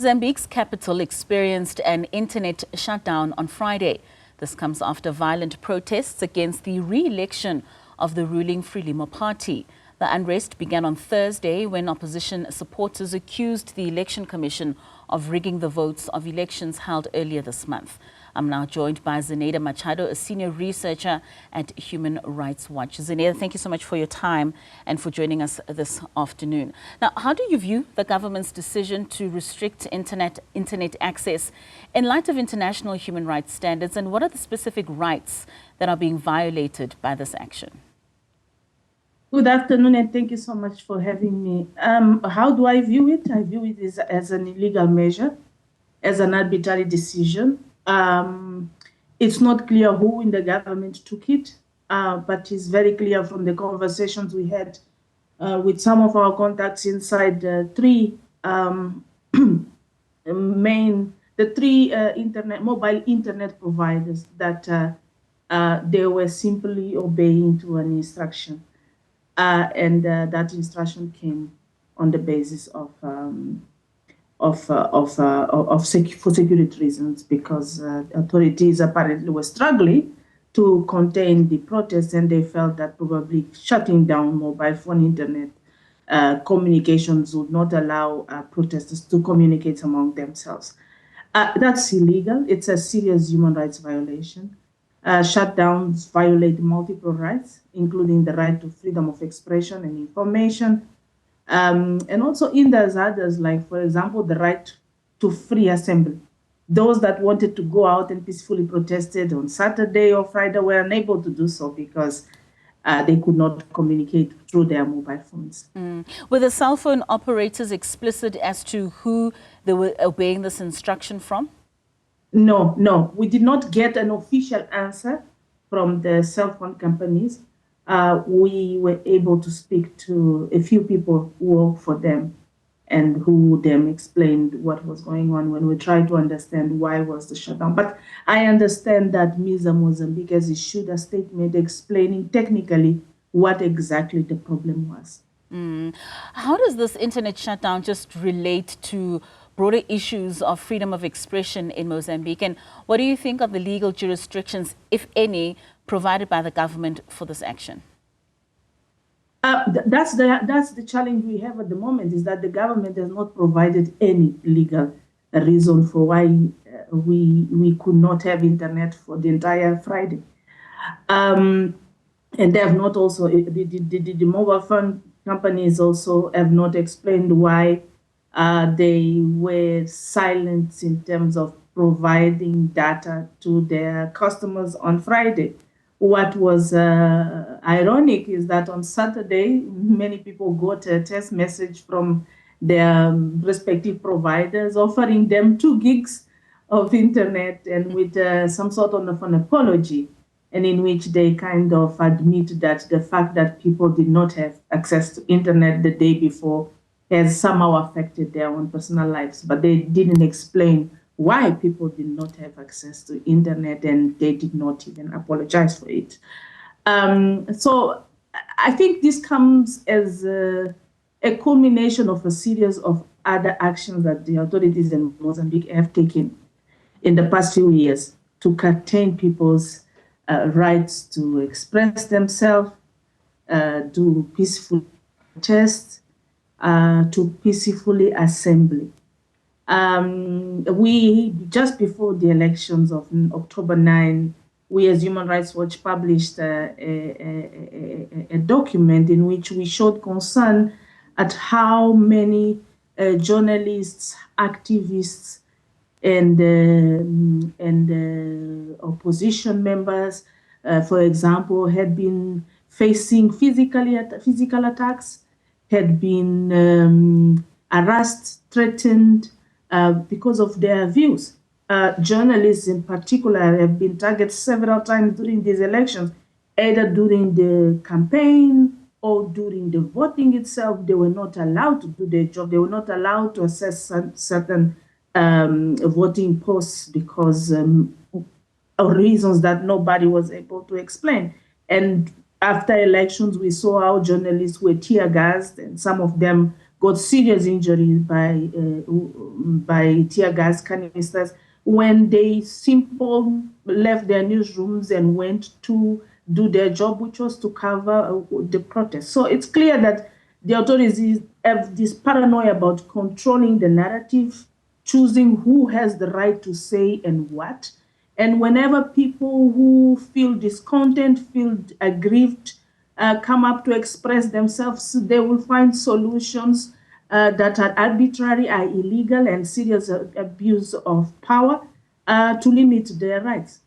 Mozambique's capital experienced an internet shutdown on Friday. This comes after violent protests against the re-election of the ruling Frelimo party. The unrest began on Thursday when opposition supporters accused the Election Commission of rigging the votes of elections held earlier this month. I'm now joined by Zenaida Machado, a senior researcher at Human Rights Watch. Zenaida, thank you so much for your time and for joining us this afternoon. Now, how do you view the government's decision to restrict internet access in light of international human rights standards, and what are the specific rights that are being violated by this action? Good afternoon, and thank you so much for having me. How do I view it? I view it as an illegal measure, as an arbitrary decision. It's not clear who in the government took it, but it's very clear from the conversations we had with some of our contacts inside the three mobile internet providers that they were simply obeying to an instruction. And that instruction came on the basis for security reasons, because authorities apparently were struggling to contain the protests, and they felt that probably shutting down mobile phone internet communications would not allow protesters to communicate among themselves. That's illegal. It's a serious human rights violation. Shutdowns violate multiple rights, including the right to freedom of expression and information. And also there's others, like, for example, the right to free assembly. Those that wanted to go out and peacefully protested on Saturday or Friday were unable to do so because they could not communicate through their mobile phones. Were the cell phone operators explicit as to who they were obeying this instruction from? No, we did not get an official answer from the cell phone companies. We were able to speak to a few people who work for them and who then explained what was going on when we tried to understand why was the shutdown. But I understand that MISA Mozambique has issued a statement explaining technically what exactly the problem was. How does this internet shutdown just relate to broader issues of freedom of expression in Mozambique? And what do you think of the legal jurisdictions, if any, provided by the government for this action? That's the challenge we have at the moment, is that the government has not provided any legal reason for why we could not have internet for the entire Friday. And they have not also, the mobile phone companies also have not explained why they were silent in terms of providing data to their customers on Friday. What was ironic is that on Saturday, many people got a text message from their respective providers offering them 2 gigs of internet, and with some sort of an apology, and in which they kind of admit that the fact that people did not have access to internet the day before has somehow affected their own personal lives. But they didn't explain why people did not have access to internet, and they did not even apologize for it. So I think this comes as a culmination of a series of other actions that the authorities in Mozambique have taken in the past few years to curtail people's rights to express themselves, to peaceful protest, to peacefully assembly. We, just before the elections of October 9, we as Human Rights Watch published a document in which we showed concern at how many journalists, activists, and opposition members, for example, had been facing physical attacks, had been harassed, threatened, because of their views. Journalists in particular have been targeted several times during these elections, either during the campaign or during the voting itself. They were not allowed to do their job. They were not allowed to access certain voting posts because of reasons that nobody was able to explain. And after elections, we saw how journalists were tear gassed, and some of them got serious injuries by tear gas canisters when they simply left their newsrooms and went to do their job, which was to cover the protest. So it's clear that the authorities have this paranoia about controlling the narrative, choosing who has the right to say and what. And whenever people who feel discontent, feel aggrieved, come up to express themselves, they will find solutions that are arbitrary, are illegal, and serious abuse of power to limit their rights.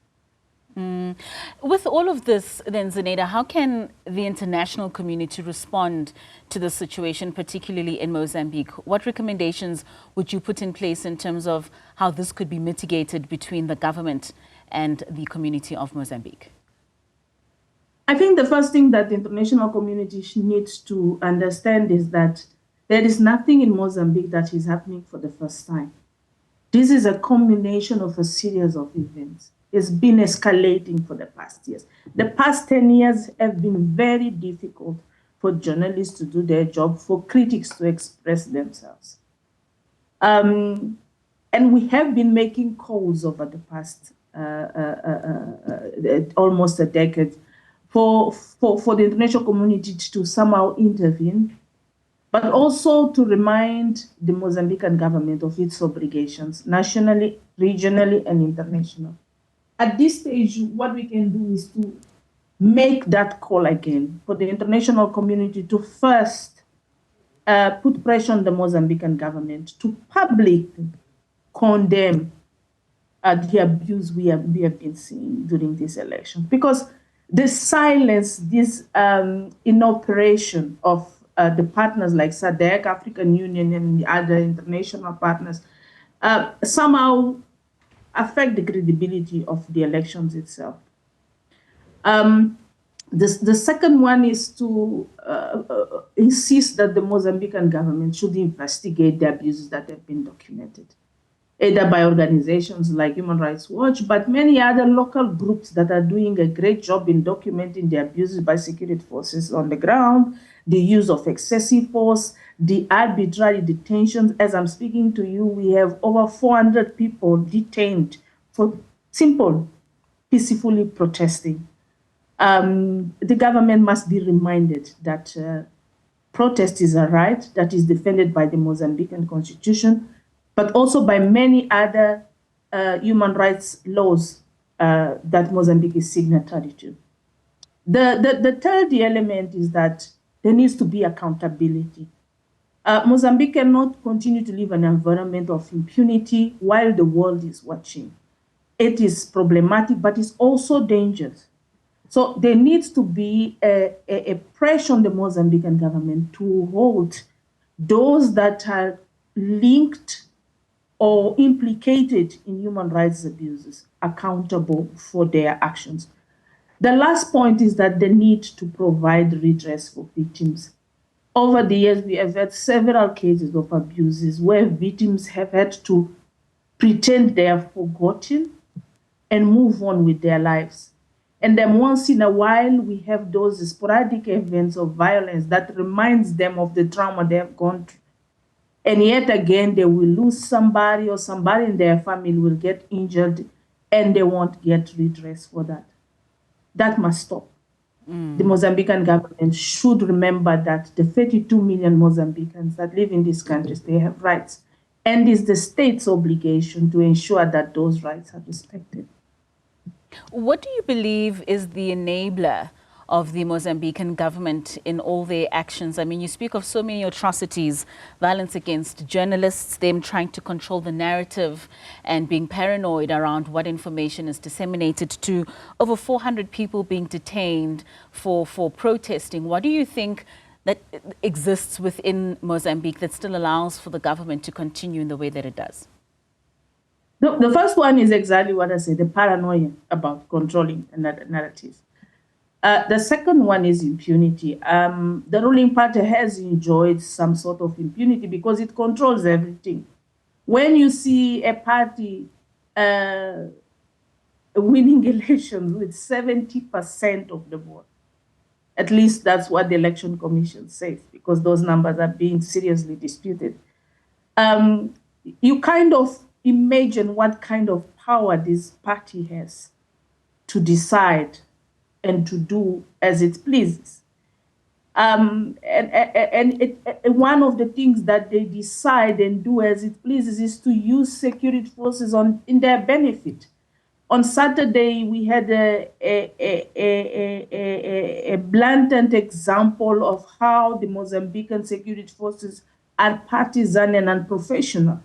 With all of this, then, Zenaida, how can the international community respond to the situation, particularly in Mozambique? What recommendations would you put in place in terms of how this could be mitigated between the government and the community of Mozambique? I think the first thing that the international community needs to understand is that there is nothing in Mozambique that is happening for the first time. This is a combination of a series of events. It's been escalating for the past years. The past 10 years have been very difficult for journalists to do their job, for critics to express themselves. And we have been making calls over the past almost a decade for the international community to somehow intervene, but also to remind the Mozambican government of its obligations, nationally, regionally, and internationally. At this stage, what we can do is to make that call again for the international community to first put pressure on the Mozambican government to publicly condemn the abuse we have been seeing during this election. Because the silence, this inoperation of the partners like SADC, African Union, and the other international partners somehow affect the credibility of the elections itself. The second one is to insist that the Mozambican government should investigate the abuses that have been documented, either by organizations like Human Rights Watch, but many other local groups that are doing a great job in documenting the abuses by security forces on the ground, the use of excessive force, the arbitrary detentions. As I'm speaking to you, we have over 400 people detained for simple, peacefully protesting. The government must be reminded that protest is a right that is defended by the Mozambican constitution, but also by many other human rights laws that Mozambique is signatory to. The third element is that there needs to be accountability. Mozambique cannot continue to live in an environment of impunity while the world is watching. It is problematic, but it's also dangerous. So there needs to be a pressure on the Mozambican government to hold those that are linked or implicated in human rights abuses accountable for their actions. The last point is that the need to provide redress for victims. Over the years, we have had several cases of abuses where victims have had to pretend they are forgotten and move on with their lives. And then once in a while, we have those sporadic events of violence that reminds them of the trauma they have gone through. And yet again, they will lose somebody or somebody in their family will get injured and they won't get redress for that. That must stop. The Mozambican government should remember that the 32 million Mozambicans that live in these countries, they have rights. And it's the state's obligation to ensure that those rights are respected. What do you believe is the enabler of the Mozambican government in all their actions? I mean, you speak of so many atrocities, violence against journalists, them trying to control the narrative and being paranoid around what information is disseminated, to over 400 people being detained for protesting. What do you think that exists within Mozambique that still allows for the government to continue in the way that it does? The first one is exactly what I said, the paranoia about controlling a narrative. The second one is impunity. The ruling party has enjoyed some sort of impunity because it controls everything. When you see a party winning elections with 70% of the vote, At least that's what the Election Commission says, because those numbers are being seriously disputed. You kind of imagine what kind of power this party has to decide and to do as it pleases. And one of the things that they decide and do as it pleases is to use security forces in their benefit. On Saturday, we had a blatant example of how the Mozambican security forces are partisan and unprofessional.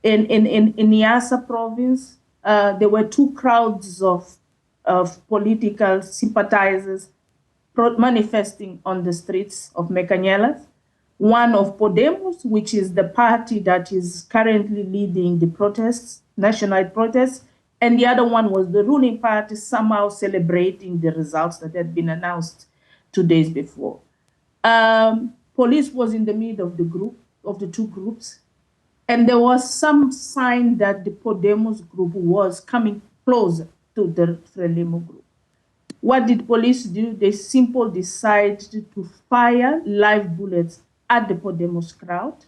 In Niassa province, there were two crowds of political sympathizers manifesting on the streets of Mekanyelas. One of Podemos, which is the party that is currently leading the protests, nationwide protests, and the other one was the ruling party, somehow celebrating the results that had been announced 2 days before. Police was in the middle of the two groups, and there was some sign that the Podemos group was coming closer to the Frelimo group. What did police do? They simply decided to fire live bullets at the Podemos crowd,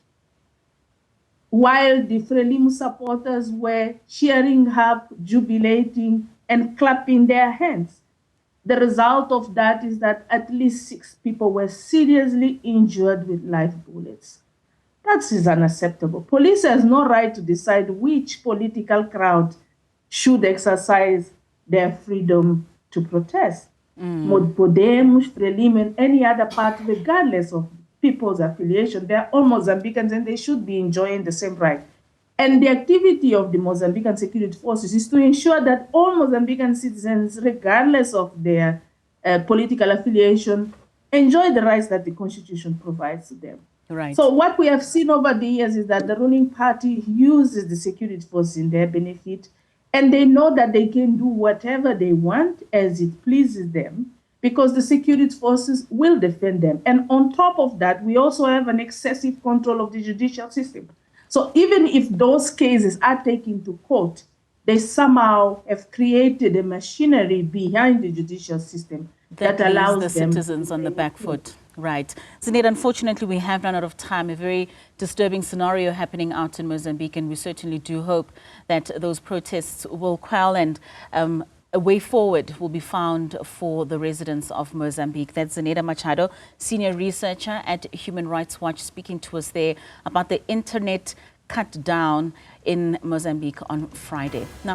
while the Frelimo supporters were cheering up, jubilating, and clapping their hands. The result of that is that at least 6 people were seriously injured with live bullets. That is unacceptable. Police has no right to decide which political crowd should exercise their freedom to protest. Podemos, Frelimo, and any other party, regardless of people's affiliation, they are all Mozambicans and they should be enjoying the same right. And the activity of the Mozambican security forces is to ensure that all Mozambican citizens, regardless of their political affiliation, enjoy the rights that the Constitution provides to them. Right. So what we have seen over the years is that the ruling party uses the security forces in their benefit, and they know that they can do whatever they want as it pleases them, because the security forces will defend them. And on top of that, we also have an excessive control of the judicial system. So even if those cases are taken to court, they somehow have created a machinery behind the judicial system that allows the citizens on the back foot. Right. Zenaida, unfortunately, we have run out of time. A very disturbing scenario happening out in Mozambique, and we certainly do hope that those protests will quell and a way forward will be found for the residents of Mozambique. That's Zenaida Machado, senior researcher at Human Rights Watch, speaking to us there about the internet cut down in Mozambique on Friday. Now,